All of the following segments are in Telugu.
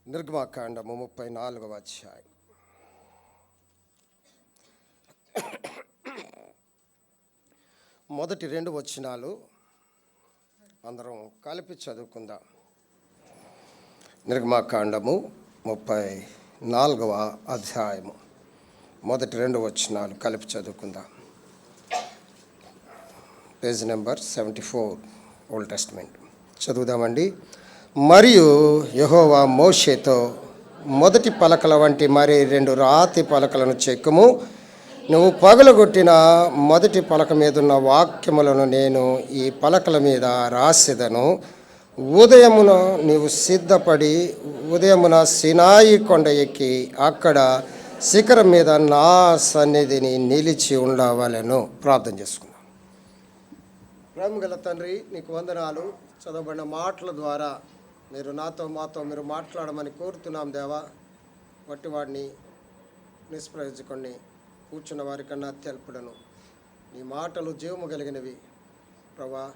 నిర్గమకాండము 34వ అధ్యాయం. మొదటి 2 వచనాలు అందరం కలిపి చదువుకుందాం. నిర్గమకాండము 34వ అధ్యాయము మొదటి 2 వచనాలు కలిపి చదువుకుందాం. Page number 74 Old Testament. చదువుదామండి. మరియు యెహోవా మోషేతో, మొదటి పలకల వంటి మరి 2 రాతి పలకలను చెక్కుము. నువ్వు పగలగొట్టిన మొదటి పలక మీదున్న వాక్యములను నేను ఈ పలకల మీద రాసేదను. ఉదయమున నీవు సిద్ధపడి ఉదయమున సినాయి కొండ ఎక్కి అక్కడ శిఖరం మీద నా సన్నిధిని నిలిచి ఉండవలెను. ప్రార్థన చేసుకుందాం. ప్రేమగల తండ్రి, నీకు వందనాలు. చదవబడిన మాటల ద్వారా మీరు మాతో మీరు మాట్లాడమని కోరుతున్నాం దేవా. వట్టివాడిని నిష్ప్రయోజకుడిని, కూర్చున్న వారికన్నా అత్యల్పుడను. నీ మాటలు జీవము కలిగినవి ప్రభా.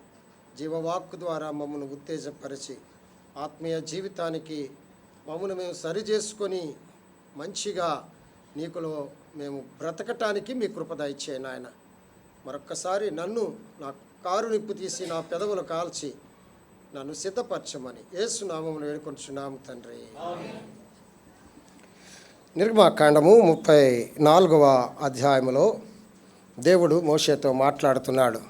జీవవాక్కు ద్వారా మమ్మల్ని ఉత్తేజపరిచి ఆత్మీయ జీవితానికి మమ్మల్ని మేము సరి చేసుకొని మంచిగా నీకులో మేము బ్రతకటానికి మీ కృప దయచేయి నాయన. మరొక్కసారి నన్ను నా కారు నిప్పు తీసి నా పెదవులు కాల్చి నన్ను సిద్ధపరచమని యేసు నామమున వేడుకొంచున్నాము తండ్రి. నిర్గమకాండము 34వ అధ్యాయంలో దేవుడు మోషేతో మాట్లాడుతున్నాడు.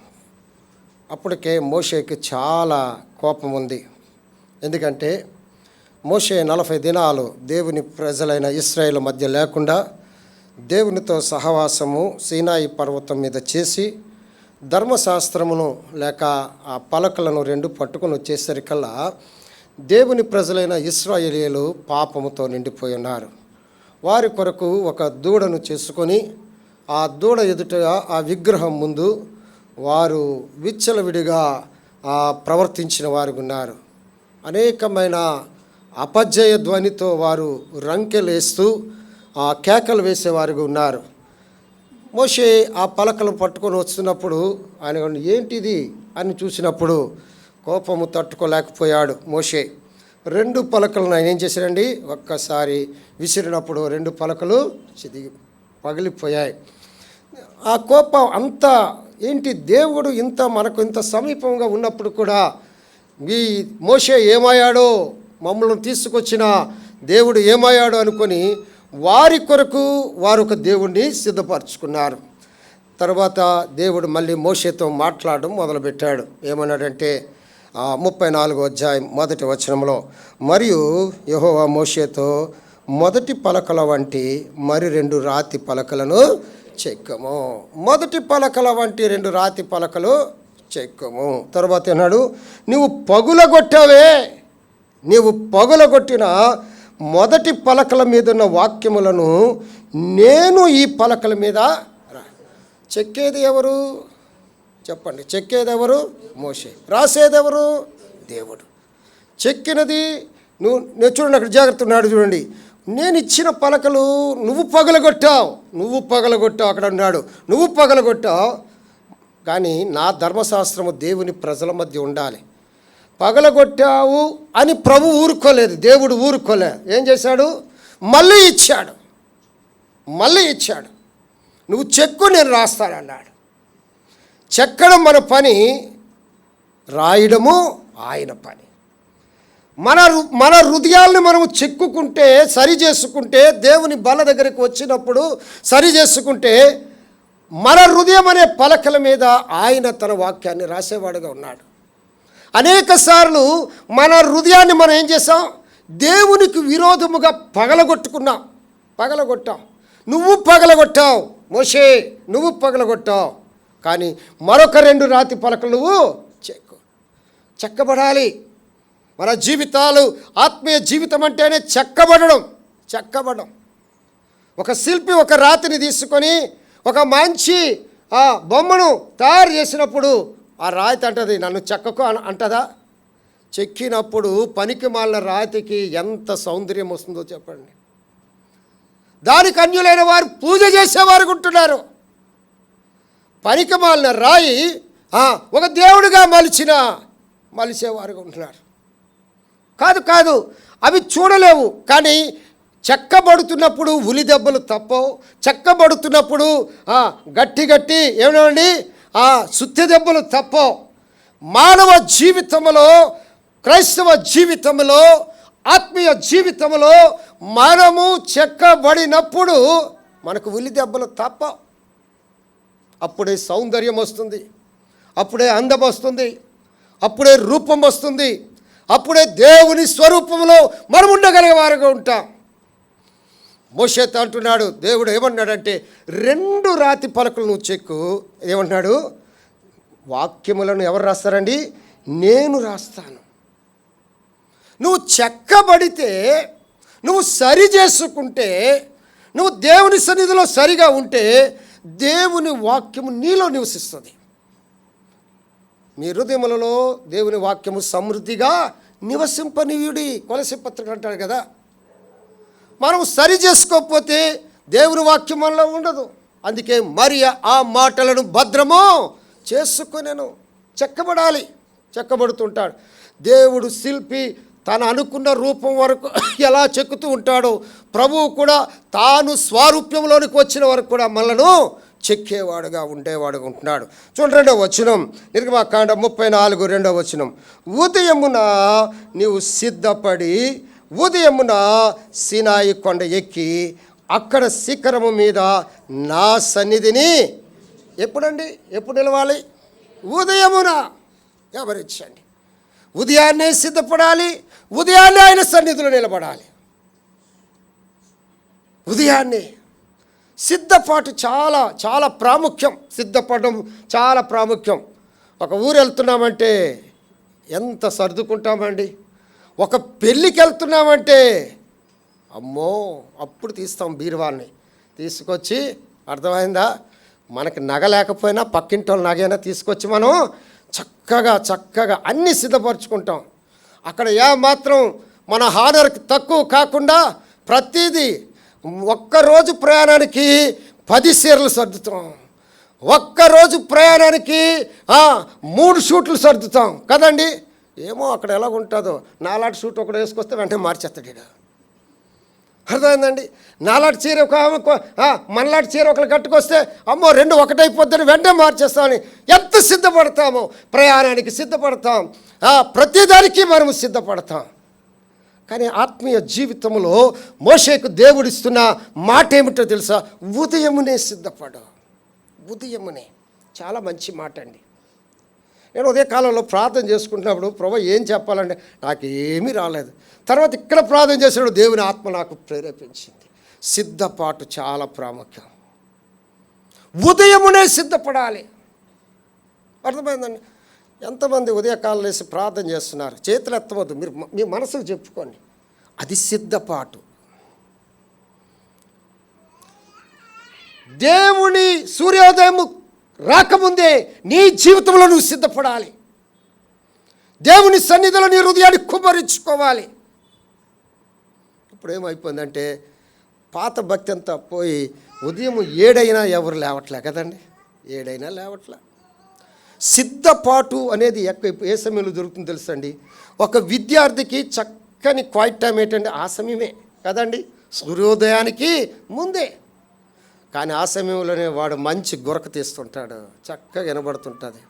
అప్పటికే మోషేకి చాలా కోపం ఉంది. ఎందుకంటే మోషే 40 దినాలు దేవుని ప్రజలైన ఇశ్రాయేలు మధ్య లేకుండా దేవునితో సహవాసము సీనాయి పర్వతం మీద చేసి ధర్మశాస్త్రమును లేక ఆ పలకలను 2 పట్టుకొని వచ్చేసరికల్లా దేవుని ప్రజలైన ఇశ్రాయేలీయులు పాపముతో నిండిపోయి ఉన్నారు. వారి కొరకు ఒక దూడను చేసుకొని ఆ దూడ ఎదుట ఆ విగ్రహం ముందు వారు విచ్చలవిడిగా ప్రవర్తించిన వారు ఉన్నారు. అనేకమైన అపజయ ధ్వనితో వారు రంకెలేస్తూ కేకలు వేసేవారు ఉన్నారు. మోషే ఆ పలకలు పట్టుకొని వస్తున్నప్పుడు ఆయన ఏంటిది అని చూసినప్పుడు కోపము తట్టుకోలేకపోయాడు మోషే. 2 పలకలను ఆయన ఏం చేశారండి, ఒక్కసారి విసిరినప్పుడు 2 పలకలు చిదిగి పగిలిపోయాయి. ఆ కోపం అంతా ఏంటి, దేవుడు మనకు ఇంత సమీపంగా ఉన్నప్పుడు కూడా ఈ మోషే ఏమయ్యాడో, మమ్మల్ని తీసుకొచ్చిన దేవుడు ఏమయ్యాడో అనుకొని వారి కొరకు వారు ఒక దేవుణ్ణి సిద్ధపరచుకున్నారు. తర్వాత దేవుడు మళ్ళీ మోషేతో మాట్లాడడం మొదలుపెట్టాడు. ఏమన్నాడంటే 34వ అధ్యాయం మొదటి వచనంలో, మరియు యెహోవా మోషేతో, మొదటి పలకల వంటి మరి 2 రాతి పలకలను చెక్కము. మొదటి పలకల వంటి 2 రాతి పలకలు చెక్కము. తర్వాత అన్నాడు, నీవు పగులగొట్టిన మొదటి పలకల మీద ఉన్న వాక్యములను నేను ఈ పలకల మీద చెక్కేది ఎవరు చెప్పండి? చెక్కేది ఎవరు? మోషే. రాసేది ఎవరు? దేవుడు. చెక్కినది నేను చూడండి, అక్కడ జాగ్రత్త ఉన్నాడు చూడండి. నేను ఇచ్చిన పలకలు నువ్వు పగలగొట్టావు అక్కడ ఉన్నాడు. నువ్వు పగలగొట్టావు. కానీ నా ధర్మశాస్త్రము దేవుని ప్రజల మధ్య ఉండాలి. పగలగొట్టావు అని ప్రభు ఊరుకోలేదు, దేవుడు ఊరుకోలేదు. ఏం చేశాడు? మళ్ళీ ఇచ్చాడు. నువ్వు చెక్కు, నేను రాస్తానన్నాడు. చెక్కడం మన పని, రాయడము ఆయన పని. మన హృదయాల్ని మనము చెక్కుకుంటే, సరి చేసుకుంటే, దేవుని బల దగ్గరికి వచ్చినప్పుడు సరి చేసుకుంటే మన హృదయం అనే పలకల మీద ఆయన తన వాక్యాన్ని రాసేవాడుగా ఉన్నాడు. అనేక సార్లు మన హృదయాన్ని మనం ఏం చేసాం? దేవునికి విరోధముగా పగలగొట్టాం. నువ్వు పగలగొట్టావు మోషే, నువ్వు పగలగొట్టావు. కానీ మరొక 2 రాతి పలకలు నువ్వు చెక్కబడాలి. మన జీవితాలు, ఆత్మీయ జీవితం అంటేనే చెక్కబడడం. ఒక శిల్పి ఒక రాతిని తీసుకొని ఒక మంచి బొమ్మను తయారు చేసినప్పుడు ఆ రాతి అంటది, నన్ను చెక్కకు అంటదా? చెక్కినప్పుడు పనికి మాలిన రాతికి ఎంత సౌందర్యం వస్తుందో చెప్పండి. దానికి అన్యులైన వారు పూజ చేసేవారు ఉంటున్నారు. పనికి మాలిన రాయి ఒక దేవుడిగా మలిచేవారు ఉంటున్నారు. కాదు, అవి చూడలేవు. కానీ చెక్కబడుతున్నప్పుడు ఉలి దెబ్బలు తప్పవు, చెక్కబడుతున్నప్పుడు గట్టి ఏమనండి సుత్తి దెబ్బలు తప్పవు. మానవ జీవితంలో, క్రైస్తవ జీవితంలో, ఆత్మీయ జీవితంలో మనము చెక్కబడినప్పుడు మనకు ఉలి దెబ్బలు తప్పవు. అప్పుడే సౌందర్యం వస్తుంది, అప్పుడే అందం వస్తుంది, అప్పుడే రూపం వస్తుంది, అప్పుడే దేవుని స్వరూపంలో మనం ఉండగలిగే వారుగా ఉంటాం. మోషేతో అంటున్నాడు, దేవుడు ఏమన్నాడంటే 2 రాతి పలకలు నువ్వు చెక్కు. ఏమన్నాడు? వాక్యములను ఎవరు రాస్తారండి? నేను రాస్తాను. నువ్వు చెక్కబడితే, నువ్వు సరి చేసుకుంటే, నువ్వు దేవుని సన్నిధిలో సరిగా ఉంటే దేవుని వాక్యము నీలో నివసిస్తుంది. మీ హృదయములలో దేవుని వాక్యము సమృద్ధిగా నివసింపనీయుడి, కొలసీ పత్రిక అంటాడు కదా. మనం సరి చేసుకోకపోతే దేవుని వాక్యం మనలో ఉండదు. అందుకే మరియ ఆ మాటలను భద్రము చేసుకునేను. చెక్కబడాలి, చెక్కబడుతుంటాడు. దేవుడు శిల్పి తను అనుకున్న రూపం వరకు ఎలా చెక్కుతూ ఉంటాడో, ప్రభువు కూడా తాను స్వారూప్యంలోనికి వచ్చిన వరకు కూడా మనలను చెక్కేవాడుగా ఉండేవాడుగా ఉంటున్నాడు. చూడండి 2వ వచనం, నిర్గమాకాండం 34 2వ వచనం. ఉదయమున నీవు సిద్ధపడి ఉదయమున సీనాయి కొండ ఎక్కి అక్కడ శిఖరము మీద నా సన్నిధిని ఎప్పుడు నిలవాలి? ఉదయమున. గమనించండి, ఉదయాన్నే సిద్ధపడాలి, ఉదయాన్నే ఆయన సన్నిధిలో నిలబడాలి. ఉదయాన్నే సిద్ధపాటు చాలా చాలా ప్రాముఖ్యం. సిద్ధపడడం చాలా ప్రాముఖ్యం. ఒక ఊరు వెళ్తున్నామంటే ఎంత సర్దుకుంటామండి. ఒక పెళ్ళికి వెళ్తున్నామంటే అమ్మో అప్పుడు తీస్తాం బీరువాన్ని తీసుకొచ్చి, అర్థమైందా? మనకి నగ లేకపోయినా పక్కింటి వాళ్ళ నగైనా తీసుకొచ్చి మనం చక్కగా అన్నీ సిద్ధపరచుకుంటాం. అక్కడ ఏమాత్రం మన హానర్కి తక్కువ కాకుండా ప్రతిదీ. ఒక్కరోజు ప్రయాణానికి 10 చీరలు సర్దుతాం, ఒక్కరోజు ప్రయాణానికి 3 షూట్లు సర్దుతాం కదండి. ఏమో అక్కడ ఎలాగుంటుందో, నాలాంటి షూట్ ఒకటి వేసుకొస్తే వెంటనే మార్చేస్తాడు ఇక. అర్థమైందండి? నాలాంటి చీర మనలాంటి చీర ఒకరు కట్టుకొస్తే అమ్మో 2 ఒకటైపోద్దని వెంటనే మార్చేస్తామని ఎంత సిద్ధపడతామో. ప్రయాణానికి సిద్ధపడతాం, ప్రతిదానికి మనము సిద్ధపడతాం. కానీ ఆత్మీయ జీవితంలో మోషేకు దేవుడిస్తున్న మాట ఏమిటో తెలుసా? ఉదయమునే సిద్ధపడు. ఉదయమునే చాలా మంచి మాట అండి. నేను ఉదయకాలంలో ప్రార్థన చేసుకుంటున్నప్పుడు ప్రభు ఏం చెప్పాలంటే నాకేమీ రాలేదు. తర్వాత ఇక్కడ ప్రార్థన చేసినప్పుడు దేవుని ఆత్మ నాకు ప్రేరేపించింది. సిద్ధపాటు చాలా ప్రాముఖ్యం. ఉదయమునే సిద్ధపడాలి. అర్థమైందండి? ఎంతమంది ఉదయకాలం వేసి ప్రార్థన చేస్తున్నారు? చేతులు ఎత్తవద్దు, మీరు మీ మనసుకు చెప్పుకోండి. అది సిద్ధపాటు. దేవుని సూర్యోదయం రాకముందే నీ జీవితంలో నువ్వు సిద్ధపడాలి. దేవుని సన్నిధిలో నీ హృదయాన్ని కుమ్మరించుకోవాలి. ఇప్పుడు ఏమైపోయిందంటే పాత భక్తి అంతా పోయి ఉదయం 7 అయినా ఎవరు లేవట్లే కదండి. 7 అయినా లేవట్లే. సిద్ధపాటు అనేది ఏ సమయంలో దొరుకుతుందో తెలుసండి? ఒక విద్యార్థికి చక్కని క్వైట్ టైం ఏంటంటే ఆ సమయమే కదండి, సూర్యోదయానికి ముందే. కానీ ఆ సమయంలోనే వాడు మంచి గురక తీస్తుంటాడు, చక్కగా వినబడుతుంటుంది.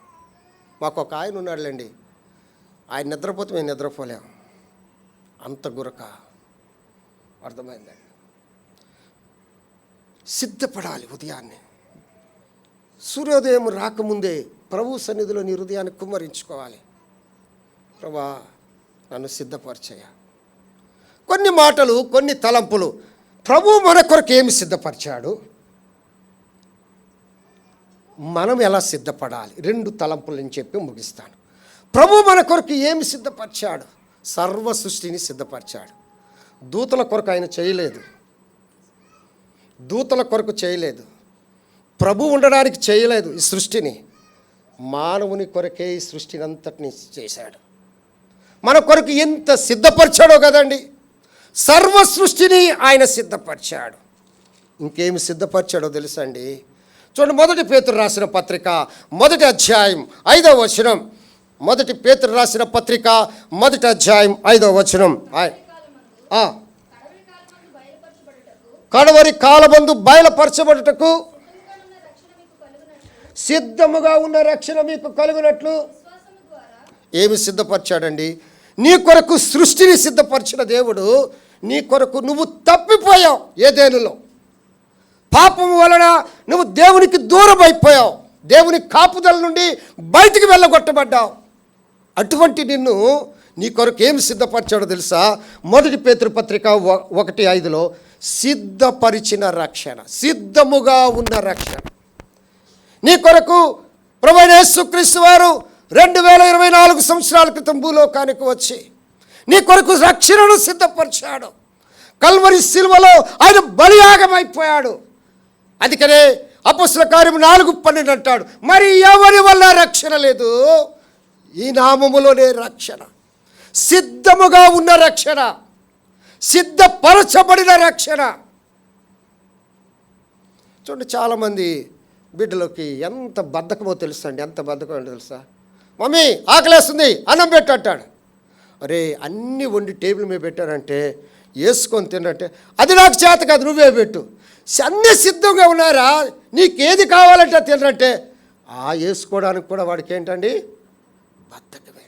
మాకు ఒక ఆయన ఉన్నాడులేండి, ఆయన నిద్రపోతే మేము నిద్రపోలేము, అంత గురక. అర్థమైందండి? సిద్ధపడాలి ఉదయాన్నే. సూర్యోదయం రాకముందే ప్రభు సన్నిధిలో నీ హృదయాన్ని కుమ్మరించుకోవాలి. ప్రభా నన్ను సిద్ధపరిచయ. కొన్ని మాటలు, కొన్ని తలంపులు. ప్రభు మన కొరకు ఏమి సిద్ధపరిచాడు, మనం ఎలా సిద్ధపడాలి, 2 తలంపులు అని చెప్పి ముగిస్తాను. ప్రభు మన కొరకు ఏమి సిద్ధపరిచాడు? సర్వ సృష్టిని సిద్ధపరిచాడు. దూతల కొరకు ఆయన చేయలేదు, దూతల కొరకు చేయలేదు, ప్రభు ఉండడానికి చేయలేదు ఈ సృష్టిని. మానవుని కొరకే ఈ సృష్టిని అంతటిని చేశాడు. మన కొరకు ఎంత సిద్ధపరిచాడో కదండి. సర్వ సృష్టిని ఆయన సిద్ధపరిచాడు. ఇంకేమి సిద్ధపరిచాడో తెలుసా అండి? చూడండి, 1 పేతురు రాసిన పత్రిక 1వ అధ్యాయం 5వ వచనం. మొదటి పేతురు రాసిన పత్రిక 1వ అధ్యాయం 5వ వచనం. కడవరి కాలమందు బయలుపరచబడుటకు సిద్ధముగా ఉన్న రక్షణ మీకు కలుగునట్లు ఏమి సిద్ధపరిచాడండి? నీ కొరకు సృష్టిని సిద్ధపరిచిన దేవుడు నీ కొరకు నువ్వు తప్పిపోయావు. ఏదేనులో పాపము వలన నువ్వు దేవునికి దూరం అయిపోయావు. దేవుని కాపుదల నుండి బయటికి వెళ్ళగొట్టబడ్డావు. అటువంటి నిన్ను నీ కొరకు ఏమి సిద్ధపరిచాడో తెలుసా? మొదటి పేతురు పత్రిక 1:5 సిద్ధపరిచిన రక్షణ, సిద్ధముగా ఉన్న రక్షణ నీ కొరకు ప్రభువైన యేసుక్రీస్తు వారు 2024 సంవత్సరాల క్రితం భూలోకానికి వచ్చి నీ కొరకు రక్షణను సిద్ధపరిచాడు. కల్వరి శిలువలో ఆయన బలియాగమైపోయాడు. అందుకనే అపొస్తలుల కార్యం 4:12 అంటాడు, మరి ఎవరి వల్ల రక్షణ లేదు, ఈ నామములోనే రక్షణ, సిద్ధముగా ఉన్న రక్షణ, సిద్ధపరచబడిన రక్షణ. చూడండి, చాలామంది బిడ్డలకి ఎంత బద్ధకమో తెలుసా అండి, ఎంత బద్ధకమో తెలుసా? మమ్మీ ఆకలేస్తుంది, అన్నం పెట్టు అంటాడు. అరే అన్నీ వండి టేబుల్ మీద పెట్టారంటే వేసుకొని తినంటే అది నాకు చేత కాదు, నువ్వే పెట్టు. అన్నీ సిద్ధంగా ఉన్నారా, నీకేది కావాలంటే తినంటే వేసుకోవడానికి కూడా వాడికి ఏంటండి బద్ధకమే.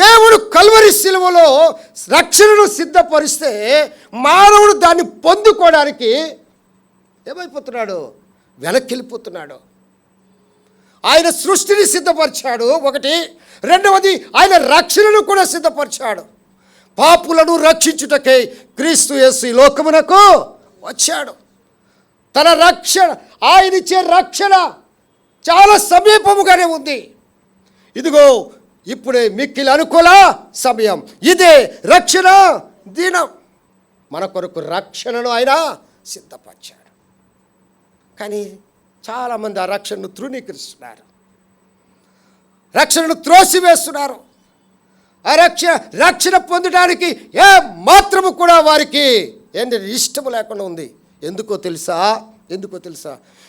దేవుడు కల్వరి శిలువలో రక్షణను సిద్ధపరిస్తే మానవుడు దాన్ని పొందుకోవడానికి ఏమైపోతున్నాడు? వెనక్కి వెళ్ళిపోతున్నాడు. ఆయన సృష్టిని సిద్ధపరిచాడు ఒకటి, రెండవది ఆయన రక్షణను కూడా సిద్ధపరిచాడు. పాపులను రక్షించుటకై క్రీస్తు యేసు ఈ లోకమునకు వచ్చాడు. తన రక్షణ, ఆయన ఇచ్చే రక్షణ చాలా సమీపముగానే ఉంది. ఇదిగో ఇప్పుడే మిక్కిలి అనుకూల సమయం, ఇదే రక్షణ దినం. మన కొరకు రక్షణను ఆయన సిద్ధపరిచాడు. కానీ చాలామంది ఆ రక్షణను తృణీకరిస్తున్నారు, రక్షణను త్రోసివేస్తున్నారు. ఆ రక్షణ పొందడానికి ఏ మాత్రము కూడా వారికి ఏంటి ఇష్టము లేకుండా ఉంది. ఎందుకో తెలుసా?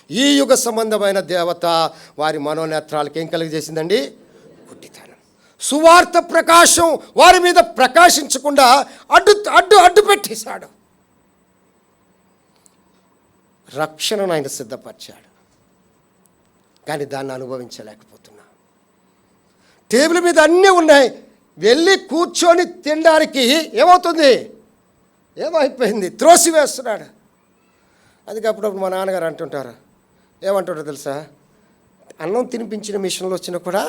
ఈ యుగ సంబంధమైన దేవత వారి మనోనేత్రాలకు ఏం కలిగజేసిందండి? గుడ్డితనం. సువార్త ప్రకాశం వారి మీద ప్రకాశించకుండా అడ్డు పెట్టేశాడు. రక్షణను ఆయన సిద్ధపరిచాడు, కానీ దాన్ని అనుభవించలేకపోతున్నా. టేబుల్ మీద అన్నీ ఉన్నాయి, వెళ్ళి కూర్చొని తినడానికి ఏమవుతుంది? ఏమైపోయింది? త్రోసివేస్తున్నాడు. అది అప్పుడప్పుడు మా నాన్నగారు అంటుంటారు, ఏమంటారో తెలుసా? అన్నం తినిపించిన మిషన్లు వచ్చినా కూడా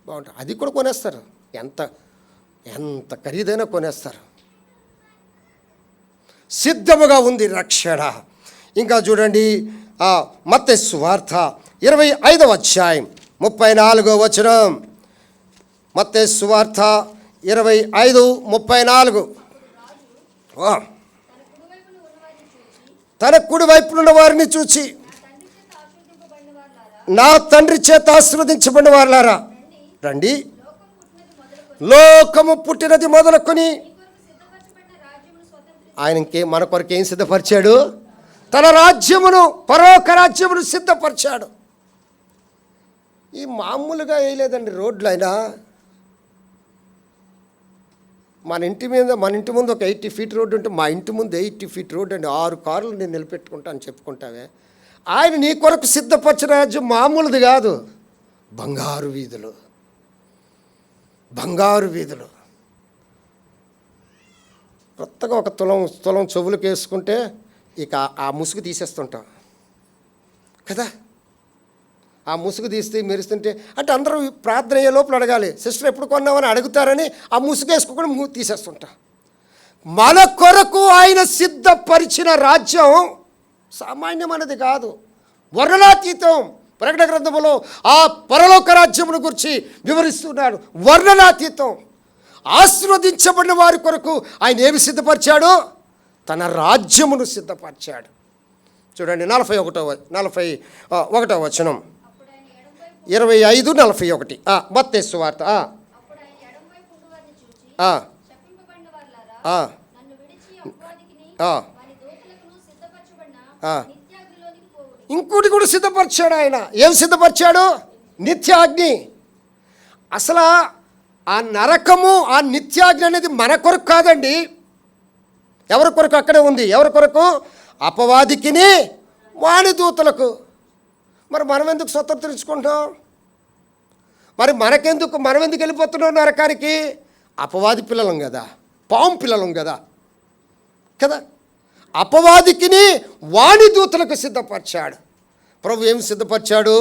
బాగుంటుంది, అది కూడా కొనేస్తారు, ఎంత ఖరీదైనా కొనేస్తారు. సిద్ధముగా ఉంది రక్షణ. ఇంకా చూడండి, మత్తయి సువార్త 25వ అధ్యాయం 34వ వచనం. మత్తయి సువార్త 25:34. తన కుడి వైపునున్న వారిని చూచి, నా తండ్రి చేత ఆశీర్వదించబడిన వారులారా రండి, లోకము పుట్టినది మొదలుకొని ఆయనకి మన కొరకు ఏం సిద్ధపరిచాడు? తన రాజ్యమును, పరలోక రాజ్యమును సిద్ధపరిచాడు. ఈ మామూలుగా వేయలేదండి రోడ్లు. అయినా మన ఇంటి ముందు ఒక 80 ఫీట్ రోడ్డు ఉంటే మా ఇంటి ముందు 80 ఫీట్ రోడ్డు అండి. 6 కార్లు నేను నిలబెట్టుకుంటా అని చెప్పుకుంటావే. ఆయన నీ కొరకు సిద్ధపరిచిన రాజ్యం మామూలుది కాదు. బంగారు వీధులు. కొత్తగా ఒక తులం చెవులకు వేసుకుంటే ఇక ఆ ముసుగు తీసేస్తుంటాం కదా. ఆ ముసుగు తీస్తే మెరుస్తుంటే అంటే అందరూ ప్రార్థన అయ్యే లోపల అడగాలి, సిస్టర్ ఎప్పుడు కొన్నామని అడుగుతారని ఆ ముసుగు వేసుకోకుండా తీసేస్తుంటా. మన కొరకు ఆయన సిద్ధపరిచిన రాజ్యం సామాన్యమైనది కాదు, వర్ణనాతీతం. ప్రకటన గ్రంథంలో ఆ పరలోక రాజ్యమును గురించి వివరిస్తున్నాడు. వర్ణనాతీతం. ఆశీర్వదించబడిన వారి కొరకు ఆయన ఏమి సిద్ధపరిచాడు? తన రాజ్యమును సిద్ధపరిచాడు. చూడండి 41వ వచనం, 25:41. మత్తయి సువార్త. ఇంకోటి కూడా సిద్ధపరిచాడు ఆయన. ఏం సిద్ధపరిచాడు? నిత్యాగ్ని. అసలు ఆ నరకము, ఆ నిత్యాగ్ని అనేది మన కొరకు కాదండి. ఎవరి కొరకు? అక్కడే ఉంది. ఎవరి కొరకు? అపవాదికిని వాని దూతలకు. మరి మనం ఎందుకు స్వతంత్రించుకుంటాం? మరి మనకెందుకు? మనం ఎందుకు వెళ్ళిపోతున్నాం నరకానికి? అపవాది పిల్లలం కదా, పాము పిల్లలం కదా కదా. అపవాదికిని వాని దూతలకు సిద్ధపరిచాడు. ప్రభు ఏం సిద్ధపరిచాడు?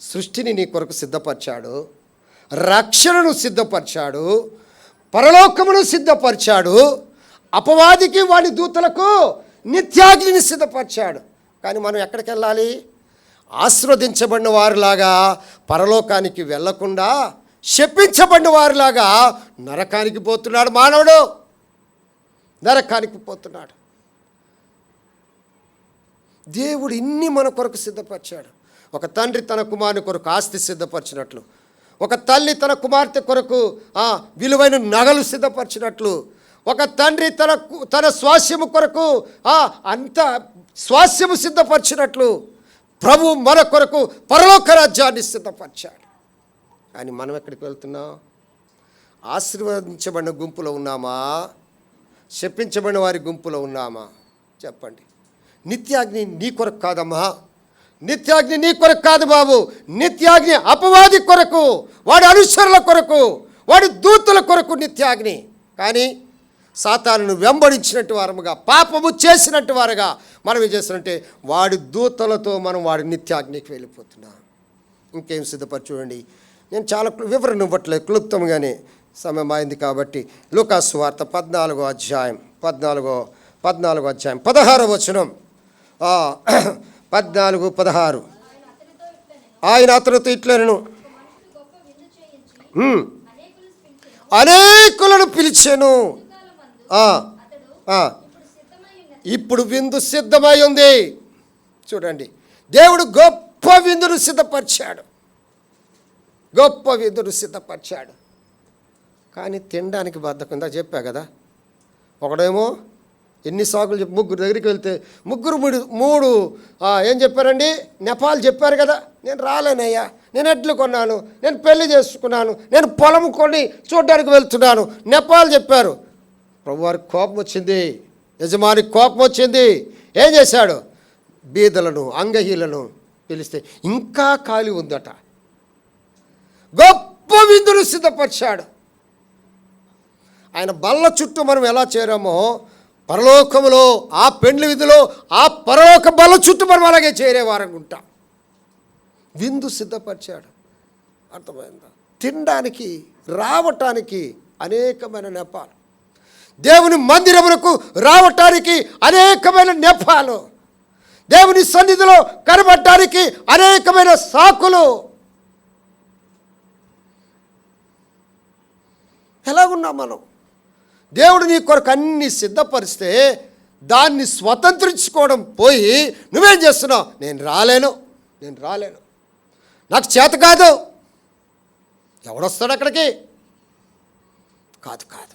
సృష్టిని నీ కొరకు సిద్ధపరిచాడు, రక్షణను సిద్ధపరిచాడు, పరలోకమును సిద్ధపరిచాడు, అపవాదికి వాని దూతలకు నిత్యాగ్నిని సిద్ధపరిచాడు. కానీ మనం ఎక్కడికి వెళ్ళాలి? ఆశీర్వదించబడిన వారిలాగా పరలోకానికి వెళ్ళకుండా శపించబడిన వారిలాగా నరకానికి పోతున్నాడు మానవుడు. నరకానికి పోతున్నాడు. దేవుడు ఇన్ని మన కొరకు సిద్ధపరిచాడు. ఒక తండ్రి తన కుమారుని కొరకు ఆస్తి సిద్ధపరిచినట్లు, ఒక తల్లి తన కుమార్తె కొరకు విలువైన నగలు సిద్ధపరిచినట్లు, ఒక తండ్రి తన స్వాస్యము కొరకు అంత స్వాస్యము సిద్ధపరిచినట్లు ప్రభు మన కొరకు పరలోక రాజ్యాన్ని సిద్ధపరిచాడు. కానీ మనం ఎక్కడికి వెళ్తున్నాం? ఆశీర్వదించబడిన గుంపులో ఉన్నామా? శపించబడిన వారి గుంపులో ఉన్నామా? చెప్పండి. నిత్యాగ్ని నీ కొరకు కాదమ్మా. నిత్యాగ్ని నీ కొరకు కాదు బాబు. నిత్యాగ్ని అపవాది కొరకు, వాడి అనుచరుల కొరకు, వాడి దూతల కొరకు నిత్యాగ్ని. కానీ సాతానును వెంబడించినట్టు వారముగా, పాపము చేసినట్టు వారుగా మనం ఏం చేస్తున్నట్టే వాడి దూతలతో మనం వాడి నిత్యాగ్నికి వెళ్ళిపోతున్నాం. ఇంకేం సిద్ధపరి చూడండి. నేను చాలా వివరణ ఇవ్వట్లేదు, క్లుప్తంగానే సమయం అయింది కాబట్టి. లూకాసు వార్త 14వ అధ్యాయం 16వ వచనం, 14:16. ఆయన అతనితో ఇట్లనెను, అనేకులను పిలిచెను. ఇప్పుడు విందు సిద్ధమై ఉంది. చూడండి, దేవుడు గొప్ప విందును సిద్ధపరిచాడు. గొప్ప విందును సిద్ధపరిచాడు. కానీ తినడానికి బద్ధకం. ఇందాక చెప్పా కదా, ఒకడేమో ఎన్ని సాకులు చెప్పి ముగ్గురు దగ్గరికి వెళ్తే మూడు ఏం చెప్పారండి? నెపాలు చెప్పారు కదా. నేను రాలేనయ్యా, నేను ఎడ్లు కొన్నాను, నేను పెళ్లి చేసుకున్నాను, నేను పొలం కొని చూడడానికి వెళ్తున్నాను, నెపాలు చెప్పారు. ప్రభువారికి కోపం వచ్చింది, యజమానికి కోపం వచ్చింది. ఏం చేశాడు? బీదలను, అంగహీలను పిలిస్తే ఇంకా ఖాళీ ఉందట. గొప్ప విందును సిద్ధపరిచాడు. ఆయన బల్ల చుట్టూ మనం ఎలా చేరామో పరలోకములో ఆ పెండ్లి విధిలో ఆ పరలోక బల్ల చుట్టూ మనం అలాగే చేరేవారంగా ఉంటాం. విందు సిద్ధపరిచాడు. అర్థమైందా? తినడానికి, రావటానికి అనేకమైన నెపాలు, దేవుని మందిరమునకు రావటానికి అనేకమైన నెపాలు, దేవుని సన్నిధిలో కనబడటానికి అనేకమైన సాకులు. ఎలాగున్నాం మనం? దేవుడు నీ కొరకు అన్ని సిద్ధపరిస్తే దాన్ని స్వతంత్రించుకోవడం పోయి నువ్వేం చేస్తున్నావు? నేను రాలేను, నాకు చేత కాదు. ఎవడొస్తాడు అక్కడికి? కాదు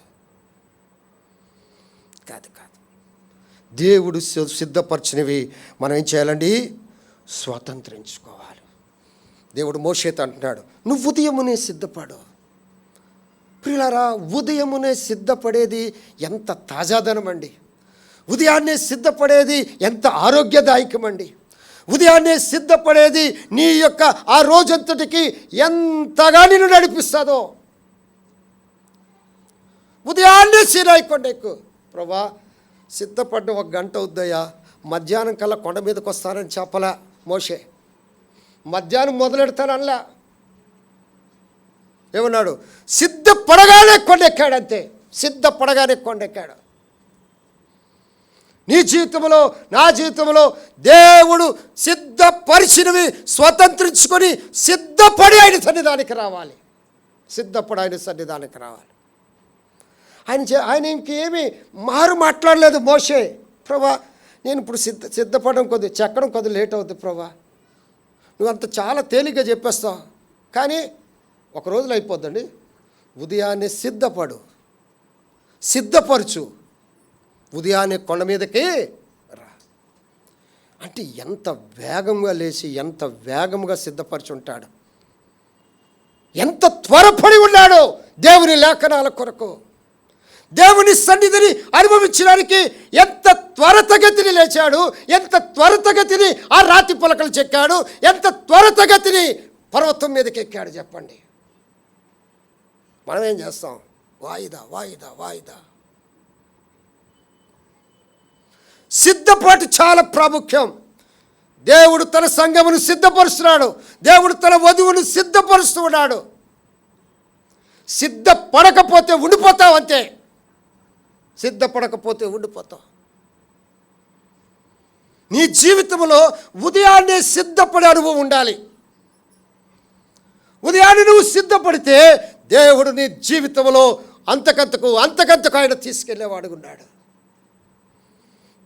దేవుడు సిద్ధపరిచినవి మనం ఏం చేయాలండి? స్వతంత్రించుకోవాలి. దేవుడు మోషేతో అంటున్నాడు, నువ్వు ఉదయమునే సిద్ధపడు. ప్రియులారా, ఉదయమునే సిద్ధపడేది ఎంత తాజాదనం అండి. ఉదయాన్నే సిద్ధపడేది ఎంత ఆరోగ్యదాయకమండి. ఉదయాన్నే సిద్ధపడేది నీ యొక్క ఆ రోజంతటికి ఎంతగా నిన్ను నడిపిస్తుందో. ఉదయాన్నే సీనాయి కొండ ఎక్కు. ప్రభా, సిద్ధపడ్డ 1 గంట అవుద్దయ్యా, మధ్యాహ్నం కల్లా కొండ మీదకి వస్తానని చెప్పలా మోషే. మధ్యాహ్నం మొదలెడతానల్లా. ఏమన్నాడు? సిద్ధపడగానే కొండెక్కాడు. అంతే, సిద్ధపడగానే కొండెక్కాడు. నీ జీవితంలో, నా జీవితంలో దేవుడు సిద్ధపరిచినవి స్వతంత్రించుకొని సిద్ధపడి ఆయన సన్నిధానికి రావాలి. ఆయన ఇంకేమీ మారు మాట్లాడలేదు మోషే. ప్రభా, నేను ఇప్పుడు సిద్ధపడడం కొద్ది చెక్కడం కొద్ది లేట్ అవుతుంది ప్రభా, నువ్వు అంత చాలా తేలిగ్గా చెప్పేస్తావు. కానీ ఒక రోజులో అయిపోద్దండి. ఉదయాన్నే సిద్ధపరచు, ఉదయాన్నే కొండ మీదకి రా అంటే ఎంత వేగంగా లేచి ఎంత వేగంగా సిద్ధపరిచి ఉంటాడు. ఎంత త్వరపడి ఉన్నాడో దేవుని లేఖనాల కొరకు, దేవుని సన్నిధిని అనుభవించడానికి ఎంత త్వరితగతిని లేచాడు, ఎంత త్వరితగతిని ఆ రాతి పలకలు చెక్కాడు, ఎంత త్వరితగతిని పర్వతం మీదకి ఎక్కాడు. చెప్పండి, మనం ఏం చేస్తాం? వాయిదా వాయిదా వాయిదా. సిద్ధపాటు చాలా ప్రాముఖ్యం. దేవుడు తన సంఘమును సిద్ధపరుస్తున్నాడు. దేవుడు తన వధువును సిద్ధపరుస్తూ ఉన్నాడు. సిద్ధపడకపోతే ఉండిపోతావు అంతే. సిద్ధపడకపోతే ఉండిపోతావు. నీ జీవితంలో ఉదయాన్నే సిద్ధపడే అనుభవం ఉండాలి. ఉదయాన్నే నువ్వు సిద్ధపడితే దేవుడు నీ జీవితంలో అంతకంతకు ఆయన తీసుకెళ్ళేవాడు ఉన్నాడు.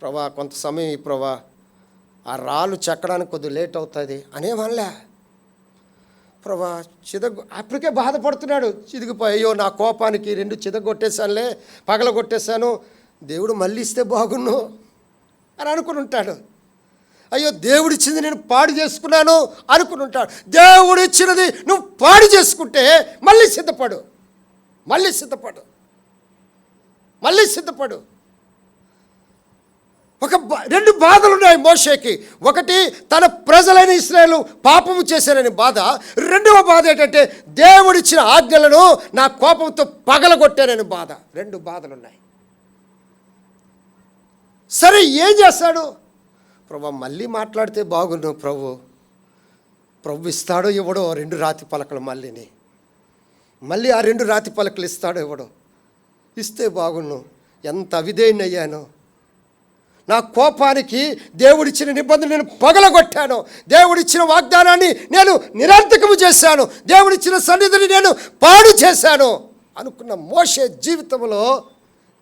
ప్రభా, కొంత సమయం ప్రభా, ఆ రాళ్ళు చెక్కడానికి కొద్దిగా లేట్ అవుతుంది అనేవాళ్ళే. ప్రభా, అప్పటికే బాధపడుతున్నాడు. చిదిగిపోయి, అయ్యో నా కోపానికి 2 చితగొట్టేశానులే, పగలగొట్టేశాను, దేవుడు మళ్ళీ ఇస్తే బాగున్ను అని అనుకుని ఉంటాడు. అయ్యో దేవుడు ఇచ్చింది నేను పాడు చేసుకున్నాను అనుకుని ఉంటాడు. దేవుడు ఇచ్చినది నువ్వు పాడు చేసుకుంటే మళ్ళీ సిద్ధపడు, మళ్ళీ సిద్ధపడు, మళ్ళీ సిద్ధపడు. 2 బాధలు ఉన్నాయి మోషేకి. ఒకటి, తన ప్రజలైన ఇశ్రాయేలు పాపము చేశారని బాధ. రెండవ బాధ ఏంటంటే దేవుడిచ్చిన ఆజ్ఞలను నా కోపంతో పగలగొట్టానని బాధ. 2 బాధలు ఉన్నాయి. సరే, ఏం చేస్తాడు? ప్రభు, మళ్ళీ మాట్లాడితే బాగుండు ప్రభు ఇస్తాడో ఇవ్వడో 2 రాతి పలకలు మళ్ళీ ఆ 2 రాతి పలకలు ఇస్తాడో ఇవ్వడో. ఇస్తే బాగుండు. ఎంత అవిధేయునయ్యాను. నా కోపానికి దేవుడిచ్చిన నిబంధన నేను పగలగొట్టాను. దేవుడిచ్చిన వాగ్దానాన్ని నేను నిరర్థకము చేశాను. దేవుడిచ్చిన సన్నిధిని నేను పాడు చేశాను అనుకున్న మోషే జీవితంలో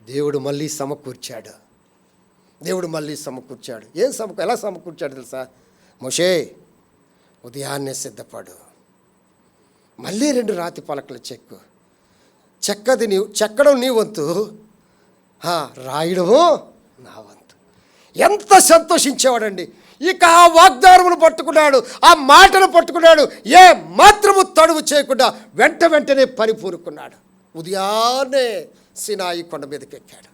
దేవుడు మళ్ళీ సమకూర్చాడు. ఎలా సమకూర్చాడు తెలుసా? మోషే, ఉదయాన్నే సిద్ధపడు, మళ్ళీ 2 రాతి పలకలు చెక్కడం నీ వంతు, రాయడము నా వంతు. ఎంత సంతోషించేవాడండి. ఇక ఆ వాగ్దానమును పట్టుకున్నాడు, ఆ మాటను పట్టుకున్నాడు. ఏ మాత్రము తడువు చేయకుండా వెంటనే పని పూనుకున్నాడు. ఉదయాన్నే సినాయి కొండ మీదకి ఎక్కాడు.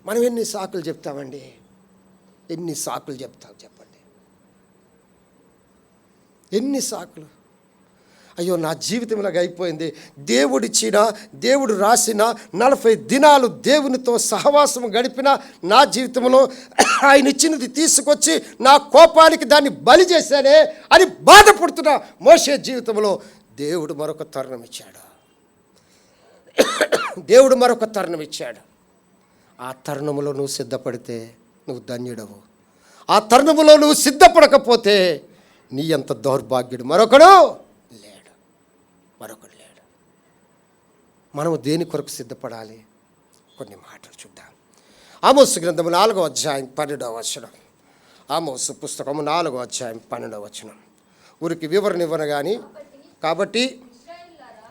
మనం ఎన్ని సాకులు చెప్తామండి? ఎన్ని సాకులు చెప్తాం చెప్పండి? ఎన్ని సాకులు? అయ్యో, నా జీవితం ఇలాగ అయిపోయింది. దేవుడు రాసిన 40 దినాలు దేవునితో సహవాసం గడిపిన నా జీవితంలో ఆయన ఇచ్చినది తీసుకొచ్చి నా కోపానికి దాన్ని బలి చేశానే అని బాధపడుతున్న మోషే జీవితంలో దేవుడు మరొక తరుణం ఇచ్చాడు. ఆ తరుణంలో నువ్వు సిద్ధపడితే నువ్వు ధన్యుడవు. ఆ తరుణంలో నువ్వు సిద్ధపడకపోతే నీ అంత దౌర్భాగ్యుడు మరొకడు లేడు. మనము దేని కొరకు సిద్ధపడాలి? కొన్ని మాటలు చూద్దాం. ఆమోసు గ్రంథము 4వ అధ్యాయం 12వ వచనం. ఆమోసు పుస్తకము 4వ అధ్యాయం 12వ వచనం. ఊరికి వివరణ ఇవ్వను కానీ, కాబట్టి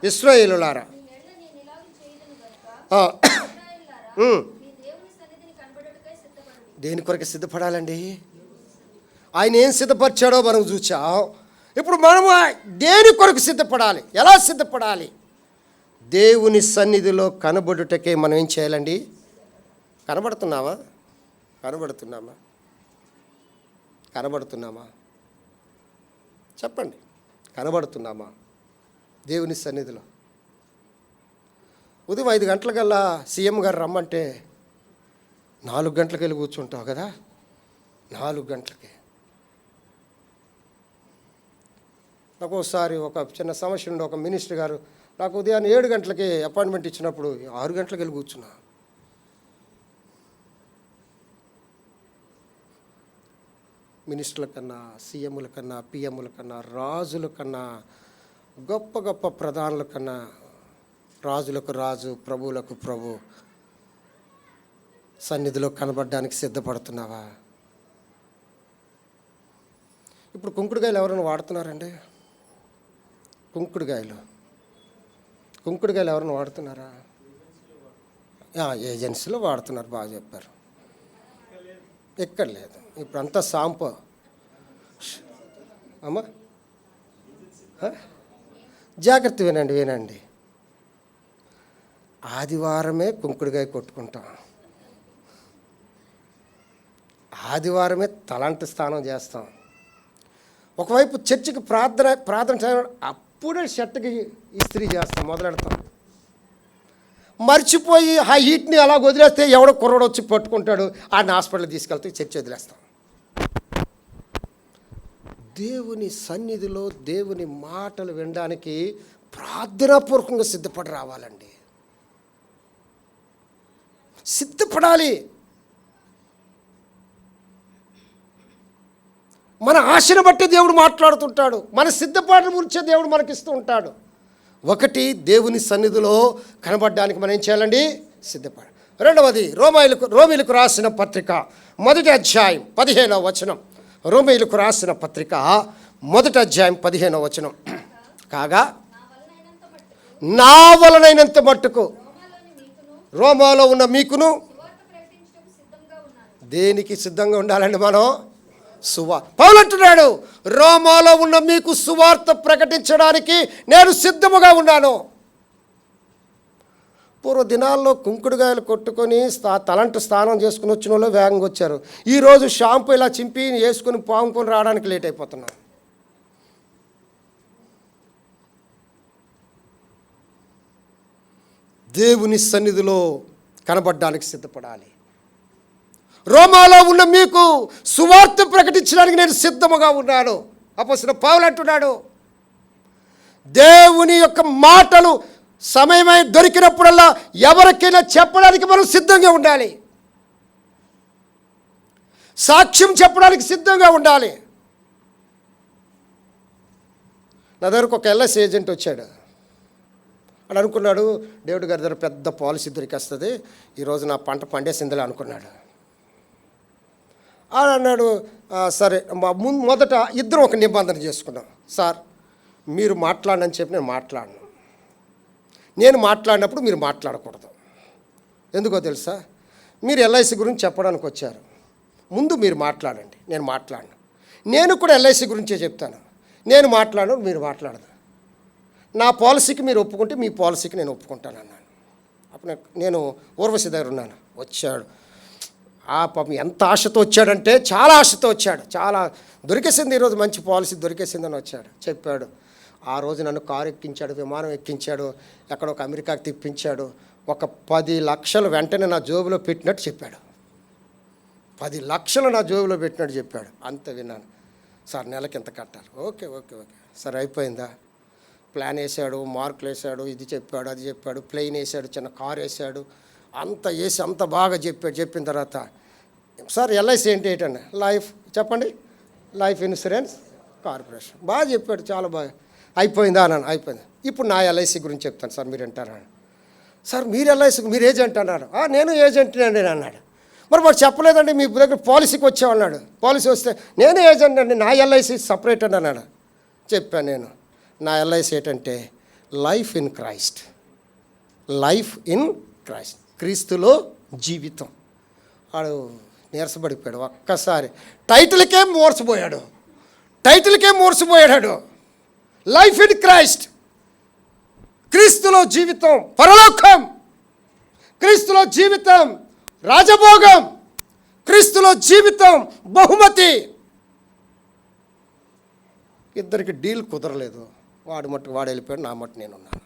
ఇశ్రాయేలులారా, దేని కొరకు సిద్ధపడాలండి? ఆయన ఏం సిద్ధపరిచాడో మనం చూసాం. ఇప్పుడు మనము దేని కొరకు సిద్ధపడాలి? ఎలా సిద్ధపడాలి? దేవుని సన్నిధిలో కనబడుటకే మనం ఏం చేయాలండి? కనబడుతున్నామా? చెప్పండి, కనబడుతున్నామా దేవుని సన్నిధిలో? ఉదయం 5 గంటలకల్లా సీఎం గారు రమ్మంటే 4 గంటలకు వెళ్ళి కూర్చుంటావు కదా. 4 గంటలకే. నాకు ఒకసారి ఒక చిన్న సమస్య ఉండి ఒక మినిస్టర్ గారు నాకు ఉదయాన్నే 7 గంటలకి అపాయింట్మెంట్ ఇచ్చినప్పుడు 6 గంటలకు వెళ్ళి కూర్చున్నా. మినిస్టర్ల కన్నా, సీఎంల కన్నా, పిఎంల కన్నా, రాజుల కన్నా, గొప్ప గొప్ప ప్రధానుల కన్నా, రాజులకు రాజు, ప్రభువులకు ప్రభు సన్నిధిలో కనబడడానికి సిద్ధపడుతున్నావా? ఇప్పుడు కుంకుడుకాయలు ఎవరైనా వాడుతున్నారండి? కుంకుడుకాయలు ఎవరైనా వాడుతున్నారా? ఏజెన్సీలో వాడుతున్నారు. బాగా చెప్పారు. ఎక్కడ లేదు. ఇప్పుడు అంతా షాంపూ. అమ్మా, జాగ్రత్త వినండి. ఆదివారమే కుంకుడుగాయ కొట్టుకుంటాం, ఆదివారమే తలంటు స్నానం చేస్తాం. ఒకవైపు చర్చికి ప్రార్థన చేయడం, అప్పుడే షర్ట్కి ఇస్త్రీ చేస్తాం, మొదలెడతాం. మర్చిపోయి ఆ హీట్ని అలా వదిలేస్తే ఎవడో కుర్రోడు వచ్చి పట్టుకుంటాడు, ఆడిని హాస్పిటల్కి తీసుకెళ్తే చర్చి వదిలేస్తాం. దేవుని సన్నిధిలో దేవుని మాటలు వినడానికి ప్రార్థనాపూర్వకంగా సిద్ధపడి రావాలండి. సిద్ధపడాలి. మన ఆశను బట్టి దేవుడు మాట్లాడుతుంటాడు, మన సిద్ధపాటు గురించే దేవుడు మనకిస్తూ ఉంటాడు. ఒకటి, దేవుని సన్నిధిలో కనబడడానికి మనం ఏం చేయాలండి? సిద్ధపడాలి. రెండవది, రోమీయులకు రాసిన పత్రిక 1వ అధ్యాయం 15వ వచనం. రోమీయులకు రాసిన పత్రిక 1వ అధ్యాయం 15వ వచనం. కాగా నా వలనైనంత మట్టుకు రోమాలో ఉన్న మీకును. దేనికి సిద్ధంగా ఉండాలండి మనం? పౌలు అంటున్నాడు, రోమాలో ఉన్న మీకు సువార్త ప్రకటించడానికి నేను సిద్ధముగా ఉన్నాను. పూర్వ దినాల్లో కుంకుడుగాయలు కొట్టుకొని తలంటు స్నానం చేసుకుని వచ్చిన వాళ్ళు వేగంగా వచ్చారు. ఈరోజు షాంపూ ఇలా చింపి వేసుకుని పాముకొని రావడానికి లేట్ అయిపోతున్నాం. దేవుని సన్నిధిలో కనబడడానికి సిద్ధపడాలి. రోమాలో ఉన్న మీకు సువార్త ప్రకటించడానికి నేను సిద్ధముగా ఉన్నాను. అపోస్తలుడు పౌలు అంటున్నాడు, దేవుని యొక్క మాటలు సమయమై దొరికినప్పుడల్లా ఎవరికైనా చెప్పడానికి మనం సిద్ధంగా ఉండాలి. సాక్ష్యం చెప్పడానికి సిద్ధంగా ఉండాలి. నా దగ్గరకు ఒక ఎల్ఐసి ఏజెంట్ వచ్చాడు. అని అనుకున్నాడు, డేవిడ్ గారి దగ్గర పెద్ద పాలసీ దొరికేస్తుంది, ఈరోజు నా పంట పండేసిందిలే అనుకున్నాడు. అని అన్నాడు. సరే, మొదట ఇద్దరం ఒక నిబంధన చేసుకున్నాం. సార్, మీరు మాట్లాడనని చెప్పి నేను మాట్లాడను, నేను మాట్లాడినప్పుడు మీరు మాట్లాడకూడదు. ఎందుకో తెలుసా? మీరు ఎల్ఐసి గురించి చెప్పడానికి వచ్చారు, ముందు మీరు మాట్లాడండి, నేను మాట్లాడను. నేను కూడా ఎల్ఐసి గురించే చెప్తాను, నేను మాట్లాడను, మీరు మాట్లాడదు. నా పాలసీకి మీరు ఒప్పుకుంటే మీ పాలసీకి నేను ఒప్పుకుంటాను అన్నాను. అప్పుడు నేను ఊర్వశి దగ్గర ఉన్నాను. వచ్చాడు, పాపం ఎంత ఆశతో వచ్చాడంటే చాలా ఆశతో వచ్చాడు. చాలా దొరికేసింది, ఈరోజు మంచి పాలసీ దొరికేసిందని వచ్చాడు. చెప్పాడు. ఆ రోజు నన్ను కారు ఎక్కించాడు, విమానం ఎక్కించాడు, ఎక్కడో ఒక అమెరికాకి తిప్పించాడు. ఒక 10 లక్షలు వెంటనే నా జోబులో పెట్టినట్టు చెప్పాడు. 10 లక్షలు నా జోబులో పెట్టినట్టు చెప్పాడు. అంత విన్నాను. సార్, నెలకి ఎంత కట్టాలి? ఓకే ఓకే ఓకే సరే, అయిపోయిందా? ప్లాన్ వేసాడు, మార్కులు వేసాడు, ఇది చెప్పాడు, అది చెప్పాడు, ప్లేన్ వేసాడు, చిన్న కారు వేసాడు, అంత వేసి అంత బాగా చెప్పాడు. చెప్పిన తర్వాత, సార్ ఎల్ఐసి ఏంటండి? లైఫ్ చెప్పండి, లైఫ్ ఇన్సూరెన్స్ కార్పొరేషన్. బాగా చెప్పాడు, చాలా బాగా. అయిపోయిందా అన్నాను. అయిపోయింది. ఇప్పుడు నా ఎల్ఐసి గురించి చెప్తాను సార్, మీరు అంటారా? సార్, మీరు ఎల్ఐసి మీరు ఏజెంట్ అన్నారు. నేను ఏజెంట్ని అండి అన్నాడు. మరి వాడు చెప్పలేదండి, మీ దగ్గర పాలసీకి వచ్చామన్నాడు. పాలసీ వస్తే నేను ఏజెంట్ అండి, నా ఎల్ఐసి సపరేట్ అండి అన్నాడు. చెప్పాను నేను, నా ఎల్ఐసి ఏంటంటే life in Christ, life in Christ, క్రీస్తులో జీవితం. వాడు నీరసపడిపోయాడు ఒక్కసారి. టైటిల్కే మోర్చిపోయాడు. లైఫ్ ఇన్ క్రైస్ట్, క్రీస్తులో జీవితం, పరలోకం, క్రీస్తులో జీవితం, రాజభోగం, క్రీస్తులో జీవితం, బహుమతి. ఇద్దరికి డీల్ కుదరలేదు. వాడు మట్టు వాడు వెళ్ళిపోయాడు, నా మట్టు నేనున్నాను.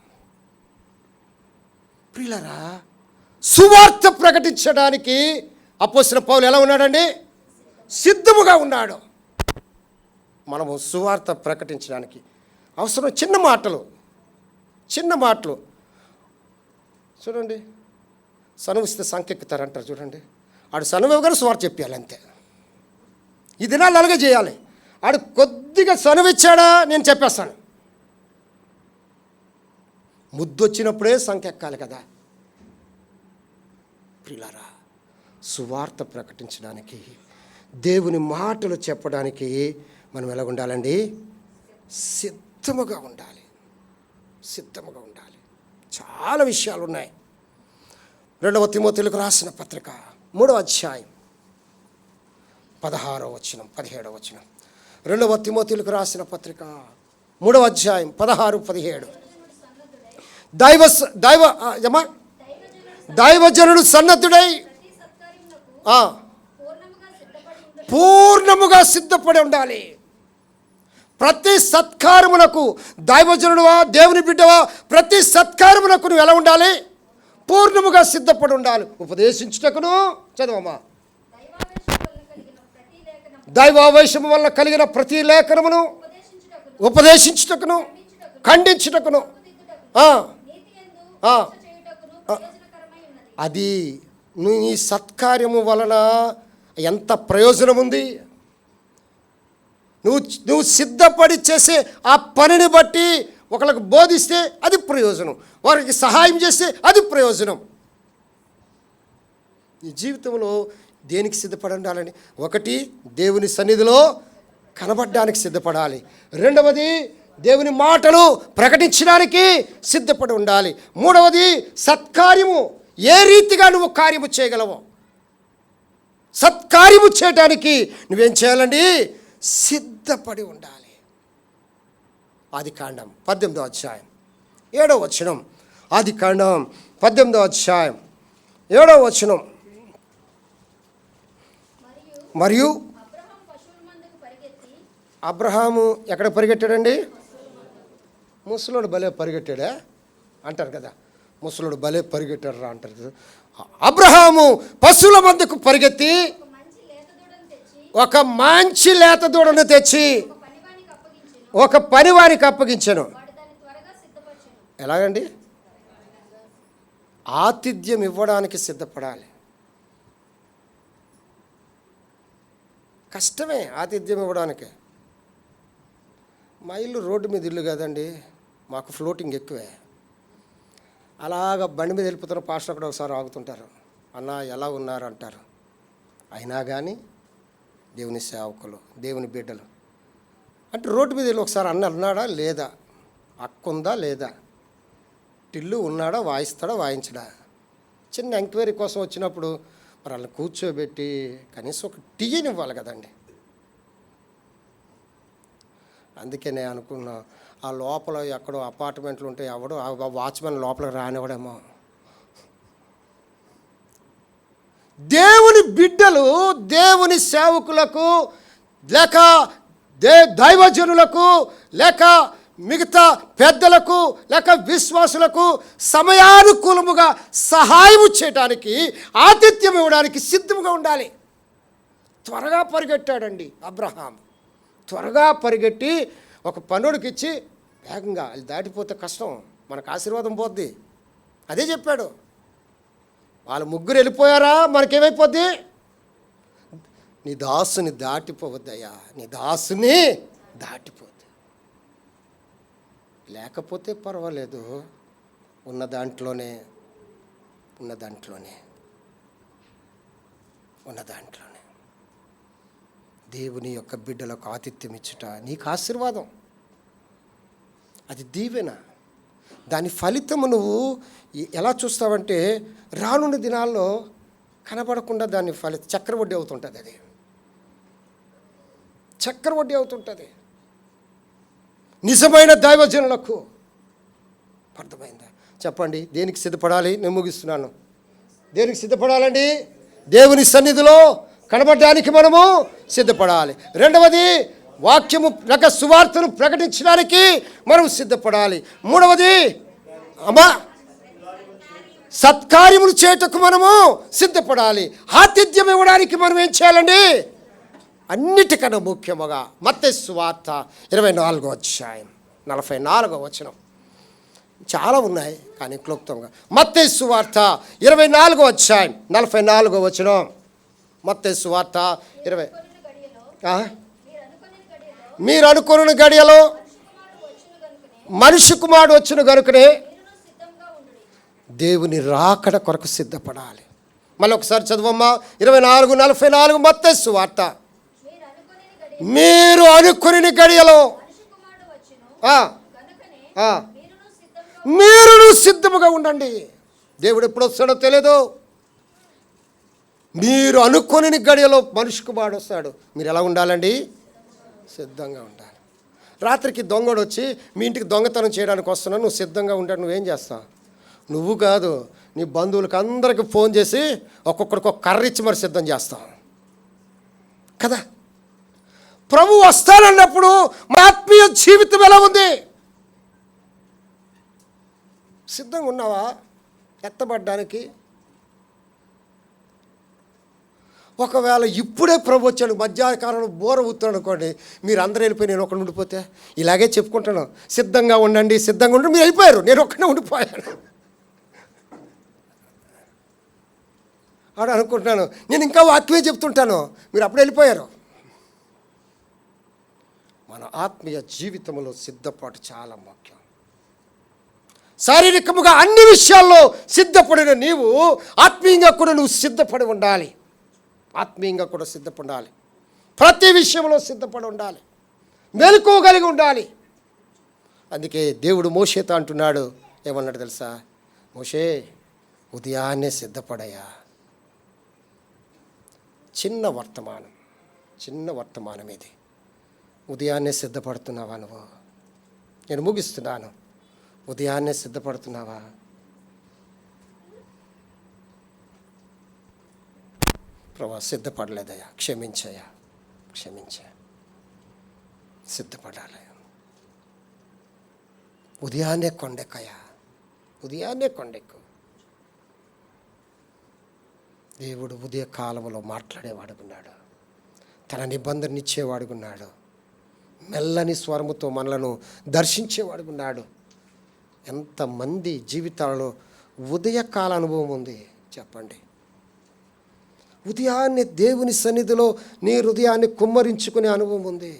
ప్రియులారా, సువార్త ప్రకటించడానికి అపోస్తలుడు పౌలు ఎలా ఉన్నాడండి? సిద్ధముగా ఉన్నాడు. మనము సువార్త ప్రకటించడానికి అవసరం చిన్న మాటలు. చూడండి, సనువిస్తే సంకెక్కుతారంటారు చూడండి. ఆడు సనువివగానే సువార్త చెప్పాలి అంతే. ఈ దినాలు అలాగే చేయాలి. ఆడు కొద్దిగా సనువిచ్చాడా నేను చెప్పేస్తాను. ముద్దొచ్చినప్పుడే సంకెక్కాలి కదా. ప్రియులారా, సువార్త ప్రకటించడానికి, దేవుని మాటలు చెప్పడానికి మనం ఎలా ఉండాలండి? సిద్ధముగా ఉండాలి. చాలా విషయాలు ఉన్నాయి. 2వ తిమోతీయులకు రాసిన పత్రిక 3వ అధ్యాయం 16వ వచనం 17వ వచనం. 2వ తిమోతీయులకు రాసిన పత్రిక 3వ అధ్యాయం 16-17. దైవజనుడు సన్నద్ధుడై పూర్ణముగా సిద్ధపడి ఉండాలి. ప్రతి సత్కారమునకు, దైవజనుడువా దేవుని బిడ్డవా, ప్రతి సత్కారమునకు నువ్వు ఎలా ఉండాలి? పూర్ణముగా సిద్ధపడి ఉండాలి. ఉపదేశించుటకును, చదవమ్మా, దైవావేశము వల్ల కలిగిన ప్రతి లేఖనమును ఉపదేశించుటకును, ఖండించుటకును, అది నీ సత్కార్యము వలన ఎంత ప్రయోజనం ఉంది. నువ్వు సిద్ధపడి చేసే ఆ పనిని బట్టి ఒకరికి బోధిస్తే అది ప్రయోజనం, వారికి సహాయం చేస్తే అది ప్రయోజనం. నీ జీవితంలో దేనికి సిద్ధపడి ఉండాలని? ఒకటి, దేవుని సన్నిధిలో కనబడడానికి సిద్ధపడాలి. రెండవది, దేవుని మాటలు ప్రకటించడానికి సిద్ధపడి ఉండాలి. మూడవది, సత్కార్యము, ఏ రీతిగా నువ్వు కార్యము చేయగలవో సత్కార్యము చేయటానికి నువ్వేం చేయాలండి? సిద్ధపడి ఉండాలి. ఆదికాండం 18వ అధ్యాయం 7వ వచనం. ఆదికాండం 18వ అధ్యాయం 7వ వచనం. మరియు అబ్రహాము ఎక్కడ పరిగెట్టాడండి? ముసలోడు భలే పరిగెట్టాడా అంటారు కదా, ముసలోడు భలే పరిగెట్టాడు రా అంటారు కదా. అబ్రహాము పశువుల మందకు పరిగెత్తి ఒక మంచి లేత దూడను తెచ్చి ఒక పనివారికి అప్పగించాను. ఎలాగండి? ఆతిథ్యం ఇవ్వడానికి సిద్ధపడాలి. కష్టమే ఆతిథ్యం ఇవ్వడానికి. మా ఇల్లు రోడ్డు మీద ఇల్లు కదండి, మాకు ఫ్లోటింగ్ ఎక్కువే. అలాగ బండి మీద వెళ్ళిపోతున్న పాస్టర్ అక్కడ ఒకసారి ఆగుతుంటారు, అన్న ఎలా ఉన్నారు అంటారు. అయినా కానీ దేవుని సేవకులు, దేవుని బిడ్డలు అంటే రోడ్డు మీద వెళ్ళి ఒకసారి అన్న అన్నాడా లేదా, అక్కుందా లేదా, టిల్లు ఉన్నాడా, వాయిస్తాడా వాయించడా, చిన్న ఎంక్వైరీ కోసం వచ్చినప్పుడు మరి వాళ్ళని కూర్చోబెట్టి కనీసం ఒక టీని ఇవ్వాలి కదండి. అందుకే నేను అనుకున్నా, ఆ లోపల ఎక్కడో అపార్ట్మెంట్లు ఉంటే ఎవడో ఆ వాచ్మెన్ లోపలికి రానివ్వడేమో. దేవుని బిడ్డలు, దేవుని సేవకులకు లేక దైవజనులకు లేక మిగతా పెద్దలకు లేక విశ్వాసులకు సమయానుకూలముగా సహాయం చేయడానికి, ఆతిథ్యం ఇవ్వడానికి సిద్ధంగా ఉండాలి. త్వరగా పరిగెట్టాడండి అబ్రహాం. త్వరగా పరిగెట్టి ఒక పనుడికి ఇచ్చి వేగంగా, అది దాటిపోతే కష్టం, మనకు ఆశీర్వాదం పోద్ది. అదే చెప్పాడు. వాళ్ళు ముగ్గురు వెళ్ళిపోయారా, మనకేమైపోద్ది? నీ దాసుని దాటిపోవద్దయ్యా, నీ దాసుని దాటిపోద్ది. లేకపోతే పర్వాలేదు, ఉన్న దాంట్లోనే దేవుని యొక్క బిడ్డలకు ఆతిథ్యం ఇచ్చుట నీకు ఆశీర్వాదం, అది దీవెన. దాని ఫలితము నువ్వు ఎలా చూస్తావంటే రానున్న దినాల్లో కనబడకుండా దాని చక్రవడ్డీ అవుతుంటుంది. అది చక్రవడ్డీ అవుతుంటుంది నిజమైన దైవజనులకు. అర్థమైందా? చెప్పండి, దేనికి సిద్ధపడాలి? నేను ముగిస్తున్నాను. దేనికి సిద్ధపడాలండి? దేవుని సన్నిధిలో కనబడడానికి మనము సిద్ధపడాలి. రెండవది, వాక్యము లేక సువార్తను ప్రకటించడానికి మనం సిద్ధపడాలి. మూడవది, సత్కార్యములు చేయటకు మనము సిద్ధపడాలి. ఆతిథ్యం ఇవ్వడానికి మనం ఏం చేయాలండి? అన్నిటికన్నా ముఖ్యముగా మత్తయి సువార్త 24వ అధ్యాయం 44వ వచనం. చాలా ఉన్నాయి కానీ క్లుప్తంగా మత్తయి సువార్త 24వ అధ్యాయం 44వ వచనం. మత్తయి సువార్త 20. మీరు అనుకున్న గడియలో మనిషి కుమారుడు వచ్చును గనుకనే దేవుని రాకడ కొరకు సిద్ధపడాలి. మళ్ళీ ఒకసారి చదవమ్మా, 24:44 మత్తయి సువార్త. మీరు అనుకుని గడియలో మీరును సిద్ధముగా ఉండండి. దేవుడు ఎప్పుడు వస్తాడో తెలియదు. మీరు అనుకోని గడియలో మనిషి కుమారుడు వస్తాడు. మీరు ఎలా ఉండాలండి? సిద్ధంగా ఉండాలి. రాత్రికి దొంగడు వచ్చి మీ ఇంటికి దొంగతనం చేయడానికి వస్తున్నావు, నువ్వు సిద్ధంగా ఉంటాడు, నువ్వేం చేస్తావు? నువ్వు కాదు, నీ బంధువులకు అందరికి ఫోన్ చేసి ఒక్కొక్కడికి ఒక కర్ర ఇచ్చి మరి సిద్ధం చేస్తావు కదా. ప్రభు వస్తానన్నప్పుడు మా ఆత్మీయ జీవితం ఎలా ఉంది? సిద్ధంగా ఉన్నావా ఎత్తబడ్డానికి? ఒకవేళ ఇప్పుడే ప్రభు వచ్చాడు, మధ్యాహ్నకాలంలో బోర ఊతున్నాడు అనుకోండి, మీరు అందరూ వెళ్ళిపోయి నేను ఒక్కడిని ఉండిపోతే, ఇలాగే చెప్పుకుంటాను, సిద్ధంగా ఉండండి, సిద్ధంగా ఉండి, మీరు వెళ్ళిపోయారు, నేను ఒక్కడే ఉండిపోయాను. ఆడు అనుకుంటున్నాను నేను ఇంకా వాక్యమే చెప్తుంటాను, మీరు అప్పుడు వెళ్ళిపోయారు. మన ఆత్మీయ జీవితంలో సిద్ధపాటు చాలా ముఖ్యం. శారీరకముగా అన్ని విషయాల్లో సిద్ధపడిన నీవు ఆత్మీయంగా కూడా నువ్వు సిద్ధపడి ఉండాలి. ఆత్మీయంగా కూడా సిద్ధపడాలి. ప్రతి విషయంలో సిద్ధపడి ఉండాలి, మెలకువగలిగి ఉండాలి. అందుకే దేవుడు మోషేతో అంటున్నాడు, ఏమన్నాడు తెలుసా? మోషే, ఉదయాన్నే సిద్ధపడయ్యా. చిన్న వర్తమానం ఇది. ఉదయాన్నే సిద్ధపడుతున్నావా నువ్వు? నేను ముగిస్తున్నాను. ఉదయాన్నే సిద్ధపడుతున్నావా? ప్రభా సిద్ధపడలేదయ్యా, క్షమించయ్యా, సిద్ధపడాలి. ఉదయాన్నే కొండెక్కయ్యా, ఉదయాన్నే కొండెక్కు. దేవుడు ఉదయ కాలంలో మాట్లాడేవాడుకున్నాడు, తన నిబంధన ఇచ్చేవాడుకున్నాడు, మెల్లని స్వరముతో మనలను దర్శించేవాడుకున్నాడు. ఎంతమంది జీవితాలలో ఉదయకాల అనుభవం ఉంది చెప్పండి? ఉదయాన్నే దేవుని సన్నిధిలో నీ హృదయాన్ని కుమ్మరించుకునే అనుభవం ఉంది.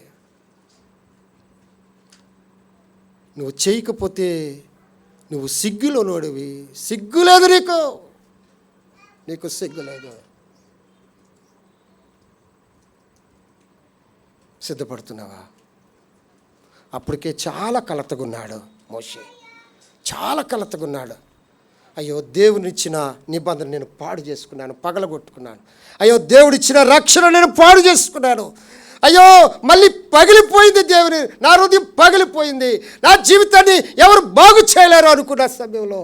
నువ్వు చేయకపోతే నువ్వు సిగ్గులో నోడివి. సిగ్గులేదు నీకు సిగ్గులేదు. సిద్ధపడుతున్నావా? అప్పటికే చాలా కలతగున్నాడు మోషే, చాలా కలతగున్నాడు. అయ్యో, దేవునిచ్చిన నిబంధన నేను పాడు చేసుకున్నాను, పగలగొట్టుకున్నాను. అయ్యో, దేవుడిచ్చిన రక్షణ నేను పాడు చేసుకున్నాను. అయ్యో, మళ్ళీ పగిలిపోయింది దేవుని, నా హృదయం పగిలిపోయింది, నా జీవితాన్ని ఎవరు బాగు చేయలేరు అనుకున్న సమయంలో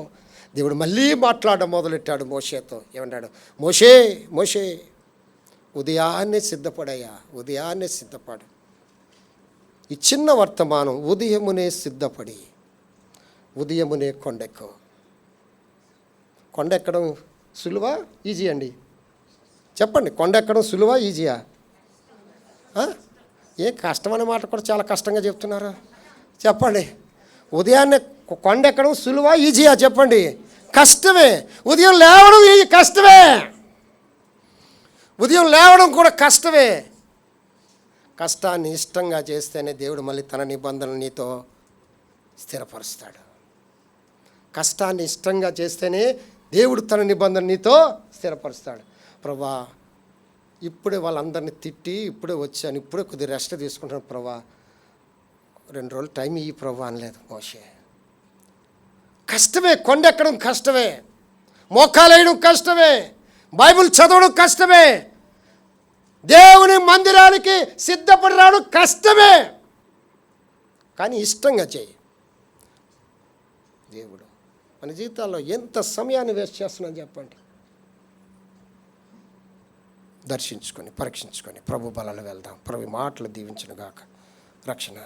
దేవుడు మళ్ళీ మాట్లాడడం మొదలెట్టాడు మోషేతో. ఏమన్నాడు? మోషే ఉదయాన్నే సిద్ధపడయ్యా, ఉదయాన్నే సిద్ధపడు. ఈ చిన్న వర్తమానం, ఉదయమునే సిద్ధపడి ఉదయమునే కొండెక్కు. కొండ ఎక్కడం సులువా ఈజీ అండి? చెప్పండి, కొండ ఎక్కడం సులువా ఈజీయా? ఏ కష్టమైన మాట కూడా చాలా కష్టంగా చెప్తున్నారు. చెప్పండి, ఉదయాన్నే కొండ ఎక్కడం సులువా ఈజీయా? చెప్పండి. కష్టమే. ఉదయం లేవడం కష్టమే. ఉదయం లేవడం కూడా కష్టమే. కష్టాన్ని ఇష్టంగా చేస్తేనే దేవుడు మళ్ళీ తన నిబంధన నీతో స్థిరపరుస్తాడు. కష్టాన్ని ఇష్టంగా చేస్తేనే దేవుడు తన నిబంధన నీతో స్థిరపరుస్తాడు. ప్రభా, ఇప్పుడే వాళ్ళందరినీ తిట్టి ఇప్పుడే వచ్చాను, ఇప్పుడే కొద్దిగా రెస్ట్ తీసుకుంటాను ప్రభా, 2 రోజులు టైం ఇయ్యి ప్రభా అనలేదు మోషే. కష్టమే. కొండెక్కడం కష్టమే, మోకాలేయడం కష్టమే, బైబిల్ చదవడం కష్టమే, దేవుని మందిరానికి సిద్ధపడి రావడం కష్టమే. కానీ ఇష్టంగా చేయి. దేవుడు మన జీవితాల్లో ఎంత సమయాన్ని వేస్ట్ చేస్తున్నాను చెప్పండి. దర్శించుకొని, పరీక్షించుకొని ప్రభు బలాలు వెళ్దాం. ప్రభు మాటలు దీవించును గాక. రక్షణ